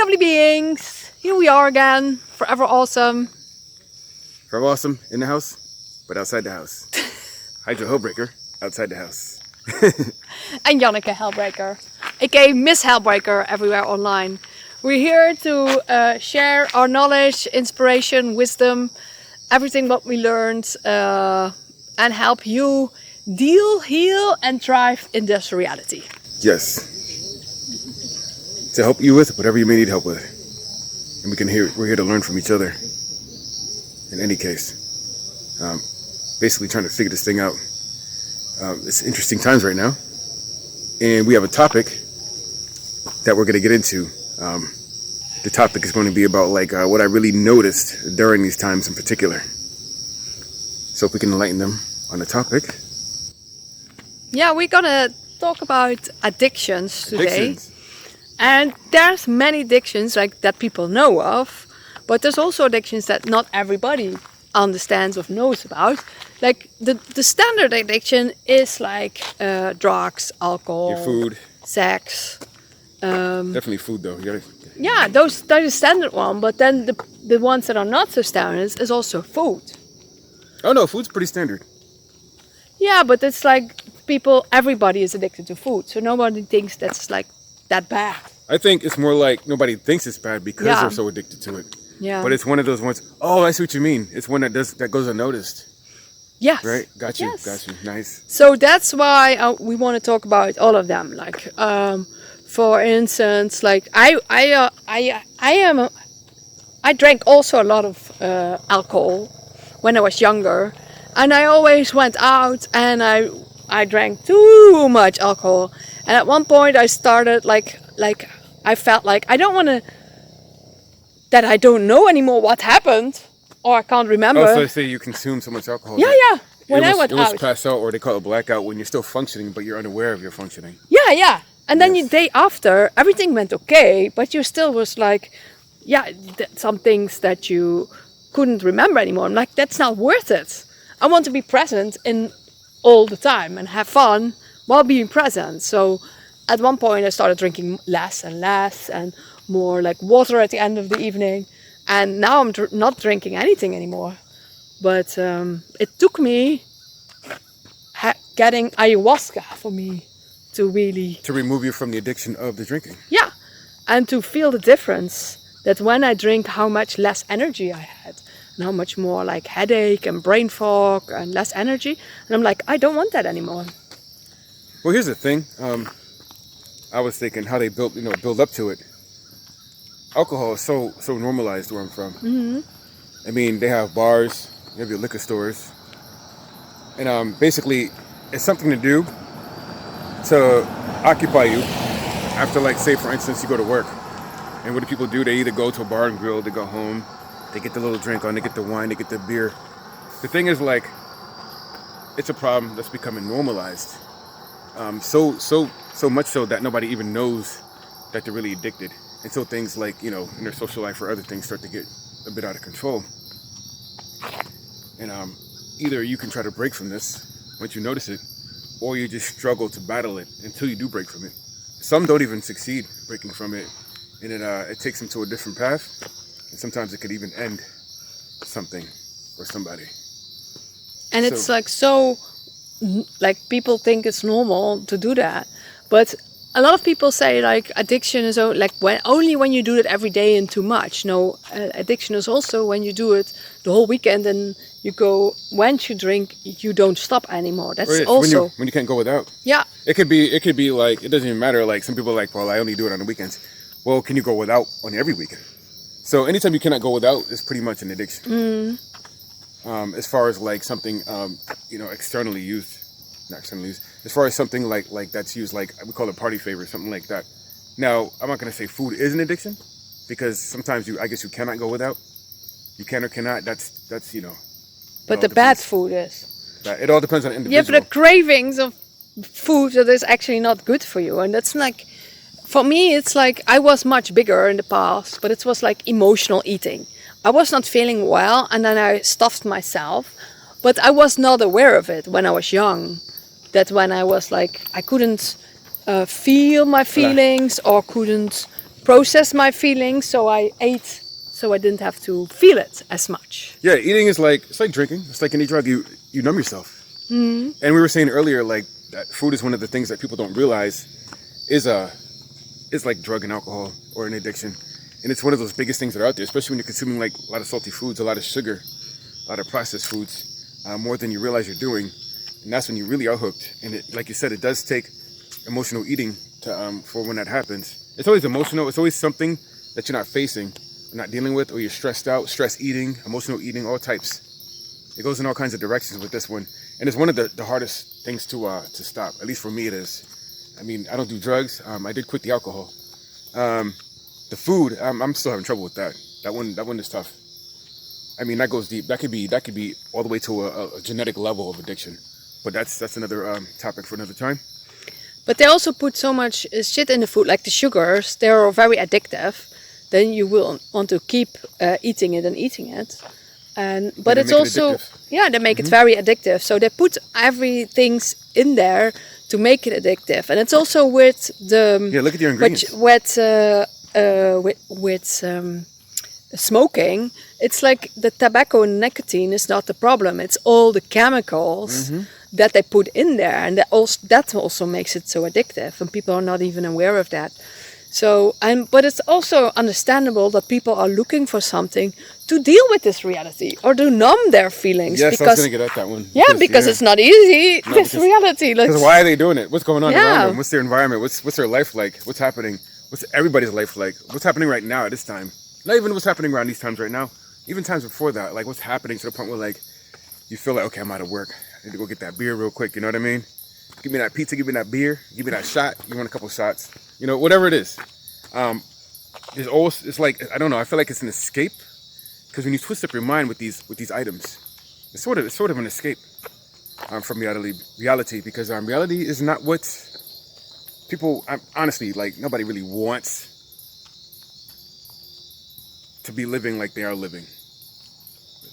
lovely beings. Here we are again, forever awesome. Forever awesome in the house, but outside the house. Hydra Hellbreaker, outside the house. And Janneke Hellbreaker, aka Miss Hellbreaker, everywhere online. We're here to share our knowledge, inspiration, wisdom, everything what we learned, and help you deal, heal, and thrive in this reality. Yes. To help you with whatever you may need help with. And we're here to learn from each other. In any case. Basically trying to figure this thing out. It's interesting times right now. And we have a topic that we're going to get into. The topic is going to be about what I really noticed during these times in particular. So if we can enlighten them on the topic. Yeah, we're going to talk about addictions today. And there's many addictions that people know of, but there's also addictions that not everybody understands or knows about. Like the standard addiction is drugs, alcohol, your food, sex. Definitely food though. Yeah, those are the standard one. But then the ones that are not so standard is also food. Oh no, food's pretty standard. Yeah, but it's everybody is addicted to food, so nobody thinks that's that bad. I think it's more like nobody thinks it's bad because they're so addicted to it. Yeah. But it's one of those ones. Oh, I see what you mean. It's one that goes unnoticed. Yes. Right. Got you. Yes. Got you. Nice. So that's why we want to talk about all of them. For instance, I drank also a lot of alcohol when I was younger, and I always went out and I drank too much alcohol. And at one point I started I felt like I don't want to, that I don't know anymore what happened, or I can't remember. Oh, so say you consume so much alcohol. Yeah. When I went out. It was pass out, or they call it blackout, when you're still functioning, but you're unaware of your functioning. Yeah. And then the day after, everything went okay, but you still was some things that you couldn't remember anymore. I'm like, that's not worth it. I want to be present in all the time and have fun while being present. So at one point I started drinking less and less and more water at the end of the evening. And now I'm not drinking anything anymore. But it took me getting ayahuasca for me to really... To remove you from the addiction of the drinking. Yeah. And to feel the difference that when I drink, how much less energy I had. And how much more headache and brain fog and less energy. And I'm like, I don't want that anymore. Well, here's the thing. I was thinking how they build up to it. Alcohol is so normalized where I'm from. Mm-hmm. I mean, they have bars, they have your liquor stores, and basically, it's something to do to occupy you after, say for instance, you go to work. And what do people do? They either go to a bar and grill, they go home, they get the little drink on, they get the wine, they get the beer. The thing is, it's a problem that's becoming normalized. So much so that nobody even knows that they're really addicted until things in their social life or other things start to get a bit out of control. And either you can try to break from this once you notice it, or you just struggle to battle it until you do break from it. Some don't even succeed breaking from it, and it takes them to a different path, and sometimes it could even end something or somebody. And it's people think it's normal to do that, but a lot of people say addiction is only when you do it every day and too much. No, addiction is also when you do it the whole weekend and you go, once you drink, you don't stop anymore. That's also when you can't go without. Yeah. It could be it doesn't even matter. Some people are well, I only do it on the weekends. Well, can you go without on every weekend? So anytime you cannot go without is pretty much an addiction. As far as something externally used. Not externally used. As far as something like that's used, we call it party favor, something like that. Now, I'm not going to say food is an addiction, because sometimes I guess you cannot go without. You can or cannot. That's But the bad food is. It all depends on the individual. Yeah, but the cravings of food that is actually not good for you, and that's for me, it's I was much bigger in the past, but it was emotional eating. I was not feeling well, and then I stuffed myself, but I was not aware of it when I was young. That when I was I couldn't feel my feelings or couldn't process my feelings, so I ate so I didn't have to feel it as much. Yeah, eating is like, it's like drinking. It's like any drug. You numb yourself. And we were saying earlier, like, that food is one of the things that people don't realize is like drug and alcohol or an addiction. And it's one of those biggest things that are out there, especially when you're consuming like a lot of salty foods, a lot of sugar, a lot of processed foods, more than you realize you're doing. And that's when you really are hooked. And it, like you said, it does take emotional eating to for when that happens. It's always emotional. It's always something that you're not facing, not dealing with, or you're stressed out, stress eating, emotional eating, all types. It goes in all kinds of directions with this one. And it's one of the hardest things to stop. At least for me it is. I mean, I don't do drugs. I did quit the alcohol. The food, I'm still having trouble with that. That one is tough. I mean, that goes deep. That could be all the way to a genetic level of addiction. But that's another topic for another time. But they also put so much shit in the food, like the sugars. They're very addictive. Then you will want to keep eating it and eating it. But it's also they make it very addictive. So they put everything in there to make it addictive. And it's also with the look at your ingredients. With smoking, it's like the tobacco and nicotine is not the problem. It's all the chemicals that they put in there, and that also makes it so addictive. And people are not even aware of that. So, but it's also understandable that people are looking for something to deal with this reality or to numb their feelings. Yes, I was going to get at that one. Because it's not easy, this reality. Because why are they doing it? What's going on around them? What's their environment? What's their life like? What's happening? What's everybody's life like? What's happening right now at this time? Not even what's happening around these times right now. Even times before that. Like, what's happening to the point where, like, you feel like, okay, I'm out of work. I need to go get that beer real quick. You know what I mean? Give me that pizza. Give me that beer. Give me that shot. You want a couple shots. You know, whatever it is. There's always, it's like, I don't know, I feel like it's an escape, because when you twist up your mind with these items, it's sort of an escape from reality, because reality is not what people, honestly, like, nobody really wants to be living like they are living.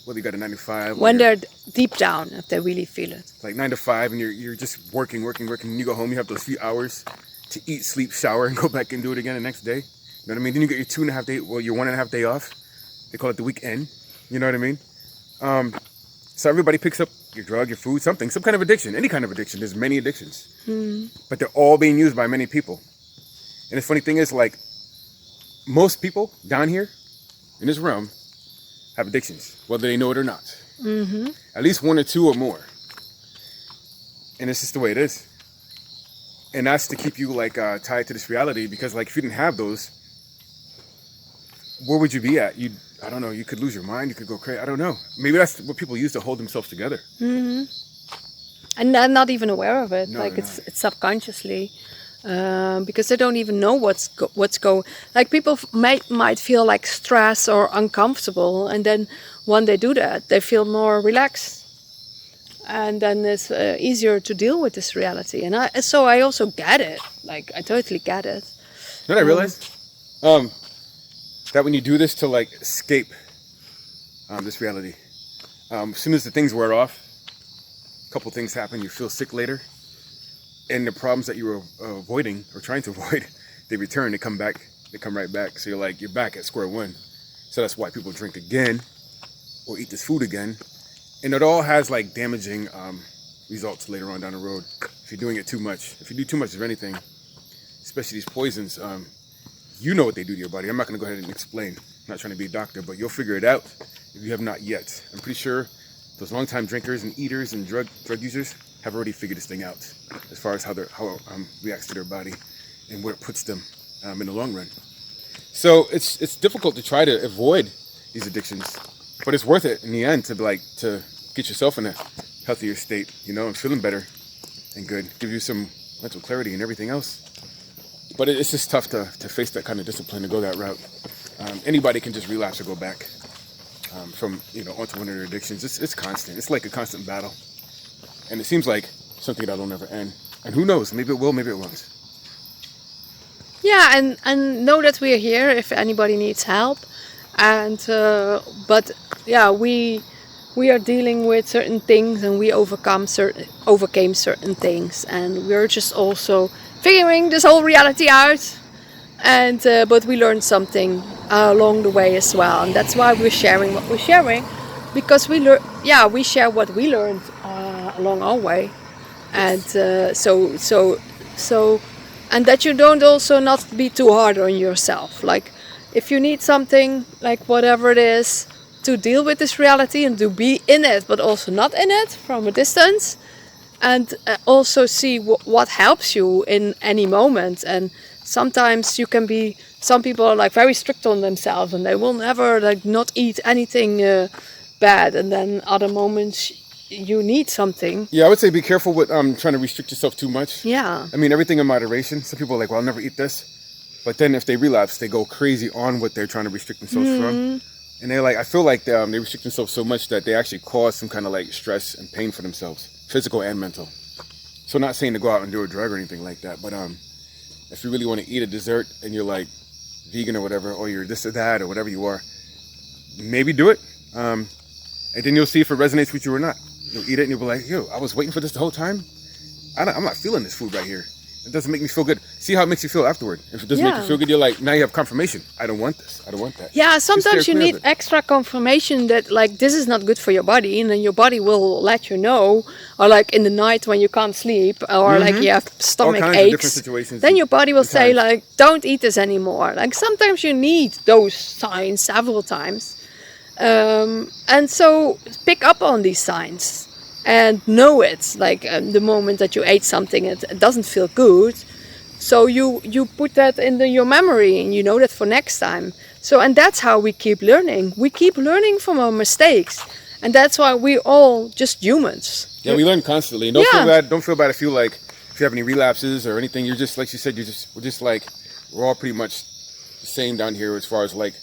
Whether you got a 9 to 5, when they're deep down, if they really feel it, like 9 to 5, and you're just working, and you go home, you have those few hours to eat, sleep, shower, and go back and do it again the next day. You know what I mean? Then you get your 2.5 day, your 1.5 day off. They call it the weekend. You know what I mean? So everybody picks up your drug, your food, something, some kind of addiction, any kind of addiction. There's many addictions, but they're all being used by many people. And the funny thing is, like, most people down here in this realm have addictions, whether they know it or not. At least 1 or 2 or more. And it's just the way it is. And that's to keep you, like, tied to this reality, because, like, if you didn't have those, where would you be at? I don't know, you could lose your mind, you could go crazy, I don't know. Maybe that's what people use to hold themselves together. And they're not even aware of it. No, like, it's subconsciously, because they don't even know what's going. Like, people might feel like stress or uncomfortable, and then when they do that, they feel more relaxed. And then it's easier to deal with this reality. And so I also get it. Like, I totally get it. You know what I realized? That when you do this to, like, escape this reality, as soon as the things wear off, a couple things happen, you feel sick later. And the problems that you were avoiding or trying to avoid, they return, they come right back. So you're back at square one. So that's why people drink again or eat this food again. And it all has, like, damaging results later on down the road if you're doing it too much. If you do too much of anything, especially these poisons, you know what they do to your body. I'm not going to go ahead and explain. I'm not trying to be a doctor, but you'll figure it out if you have not yet. I'm pretty sure those long-time drinkers and eaters and drug users have already figured this thing out as far as how it reacts to their body and where it puts them in the long run. So it's difficult to try to avoid these addictions. But it's worth it in the end to get yourself in a healthier state, you know, and feeling better and good. Give you some mental clarity and everything else. But it's just tough to face that kind of discipline, to go that route. Anybody can just relapse or go back from, you know, onto one of their addictions. It's constant. It's like a constant battle. And it seems like something that'll never end. And who knows? Maybe it will, maybe it won't. Yeah, and know that we are here if anybody needs help. And but yeah, we are dealing with certain things, and we overcame certain things, and we're just also figuring this whole reality out. and but we learned something along the way as well, and that's why we're sharing what we're sharing, because we share what we learned along our way, and so and that you don't also not be too hard on yourself. Like if you need something, like whatever it is, to deal with this reality and to be in it but also not in it from a distance, and also see what helps you in any moment. And sometimes you can be, some people are like very strict on themselves and they will never like not eat anything bad, and then other moments you need something. Yeah, I would say be careful with trying to restrict yourself too much. Yeah. I mean, everything in moderation. Some people are like, well, I'll never eat this. But then if they relapse, they go crazy on what they're trying to restrict themselves from. And they're like, I feel like they restrict themselves so much that they actually cause some kind of like stress and pain for themselves, physical and mental. So not saying to go out and do a drug or anything like that, but if you really want to eat a dessert and you're like vegan or whatever, or you're this or that or whatever you are, maybe do it. And then you'll see if it resonates with you or not. You'll eat it and you'll be like, yo, I was waiting for this the whole time. I'm not feeling this food right here. It doesn't make me feel good. See how it makes you feel afterward. If it doesn't make you feel good, you're like, now you have confirmation. I don't want this. I don't want that. Yeah, sometimes you need extra confirmation that like this is not good for your body, and then your body will let you know. Or like in the night when you can't sleep, or like you have stomach aches, then your body will say like, don't eat this anymore. Like sometimes you need those signs several times. And so pick up on these signs and know it, like the moment that you ate something it doesn't feel good, so you put that in your memory and you know that for next time. So, and that's how we keep learning from our mistakes, and that's why we're all just humans. Yeah, we learn constantly. Don't feel bad if you have any relapses or anything. You're just, like you said, we're all pretty much the same down here as far as like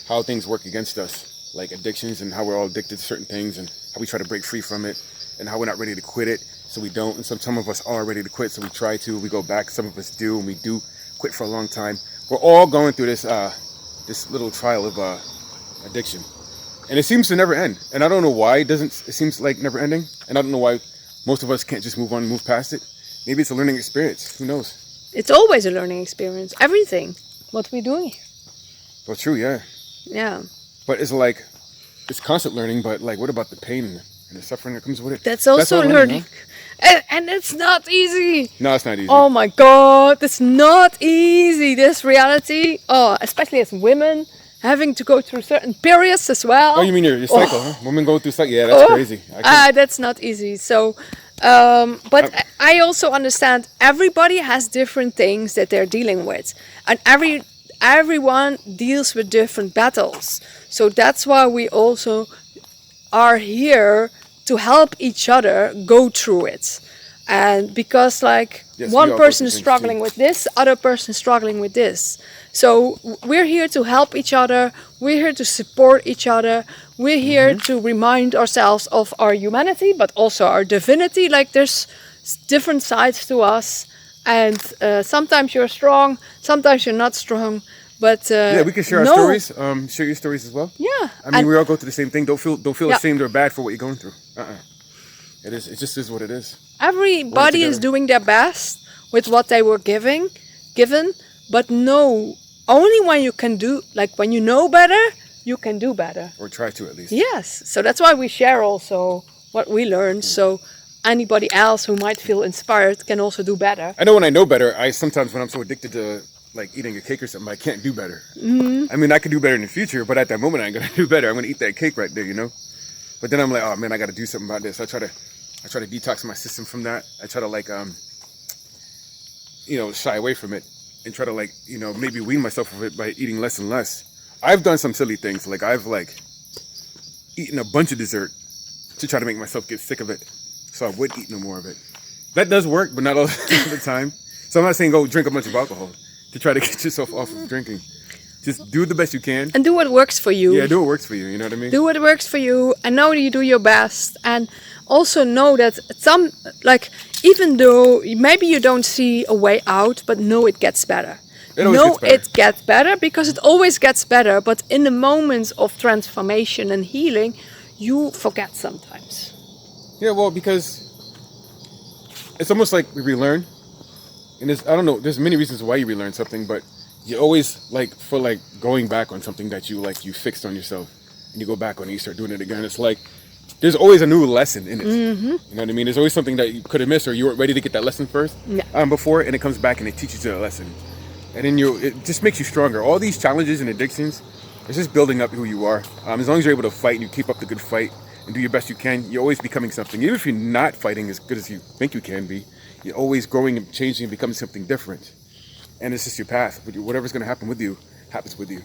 how things work against us, like addictions, and how we're all addicted to certain things, and how we try to break free from it, and how we're not ready to quit it, so we don't. And some of us are ready to quit, so we try to. We go back. Some of us do, and we do quit for a long time. We're all going through this this little trial of addiction, and it seems to never end. And I don't know why it doesn't. It seems like never ending, and I don't know why most of us can't just move on and move past it. Maybe it's a learning experience. Who knows? It's always a learning experience. Everything what we're doing. Well, true, yeah. Yeah. But it's like it's constant learning. But like, what about the pain and the suffering that comes with it? That's also learning. Huh? And it's not easy. No, it's not easy. Oh my God, it's not easy. This reality, especially as women, having to go through certain periods as well. Oh, you mean your cycle, huh? Women go through cycle. Yeah, that's crazy. That's not easy. So, but I also understand everybody has different things that they're dealing with, and everyone deals with different battles. So that's why we also are here to help each other go through it. And because like one person is struggling with this, other person is struggling with this. So we're here to help each other. We're here to support each other. We're here to remind ourselves of our humanity, but also our divinity. Like there's different sides to us. And sometimes you're strong, sometimes you're not strong. But we can share our stories. Share your stories as well. Yeah. I mean, we all go through the same thing. Don't feel ashamed or bad for what you're going through. It just is what it is. Everybody is doing their best with what they were given, but no, only when you can do, like when you know better, you can do better. Or try to at least. Yes. So that's why we share also what we learned. So anybody else who might feel inspired can also do better. I know when I know better, sometimes when I'm so addicted to like eating a cake or something, I can't do better. I mean, I could do better in the future, but at that moment I ain't gonna do better. I'm gonna eat that cake right there, you know? But then I'm like, oh man, I gotta do something about this. I try to detox my system from that. I try to like shy away from it and try to like, maybe wean myself of it by eating less and less. I've done some silly things. Like I've like eaten a bunch of dessert to try to make myself get sick of it, so I would eat no more of it. That does work, but not all the time. So I'm not saying go drink a bunch of alcohol to try to get yourself off of drinking. Just do the best you can. And do what works for you. Yeah, do what works for you, you know what I mean? Do what works for you, and know that you do your best. And also know that even though maybe you don't see a way out, but know it gets better. It gets better because it always gets better. But in the moments of transformation and healing, you forget sometimes. Yeah, well, because it's almost like we relearn. And I don't know, there's many reasons why you relearn something, but you always like going back on something that you fixed on yourself, and you go back on it, you start doing it again. It's like there's always a new lesson in it. You know what I mean? There's always something that you could have missed, or you weren't ready to get that lesson first before, and it comes back and it teaches you that lesson, and then it just makes you stronger. All these challenges and addictions, it's just building up who you are. As long as you're able to fight and you keep up the good fight and do your best you can, you're always becoming something. Even if you're not fighting as good as you think you can be, you're always growing and changing and becoming something different. And it's just your path. Whatever's going to happen with you happens with you.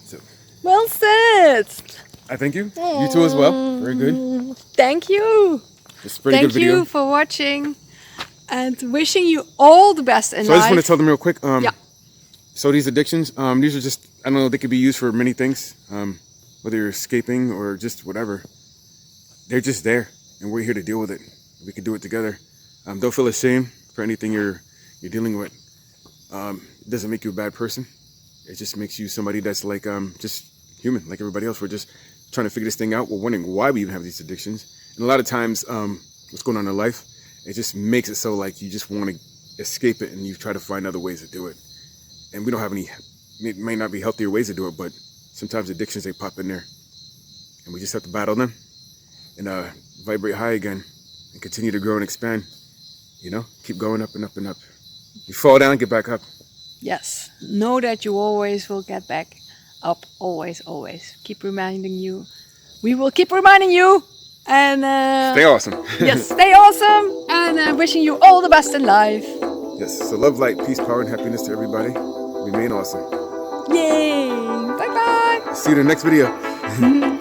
So, Well said. I thank you. You too as well. Very good. Thank you. It's a pretty Thank good video. you for watching, and wishing you all the best in So I life. just want to tell them real quick. Yeah. So these addictions, these are just, I don't know, they could be used for many things. Whether you're escaping or just whatever. They're just there, and we're here to deal with it. We can do it together. Don't feel ashamed for anything you're dealing with. It doesn't make you a bad person. It just makes you somebody that's like just human, like everybody else. We're just trying to figure this thing out. We're wondering why we even have these addictions. And a lot of times, what's going on in life, it just makes it so like you just want to escape it, and you try to find other ways to do it. And we don't have any, it may not be healthier ways to do it, but sometimes addictions, they pop in there. And we just have to battle them and vibrate high again and continue to grow and expand. You know, keep going up and up and up. You fall down, get back up. Yes. Know that you always will get back up. Always, always. Keep reminding you. We will keep reminding you. And Stay awesome. yes, stay awesome. And wishing you all the best in life. Yes, so love, light, peace, power, and happiness to everybody. Remain awesome. Yay. Bye-bye. See you in the next video.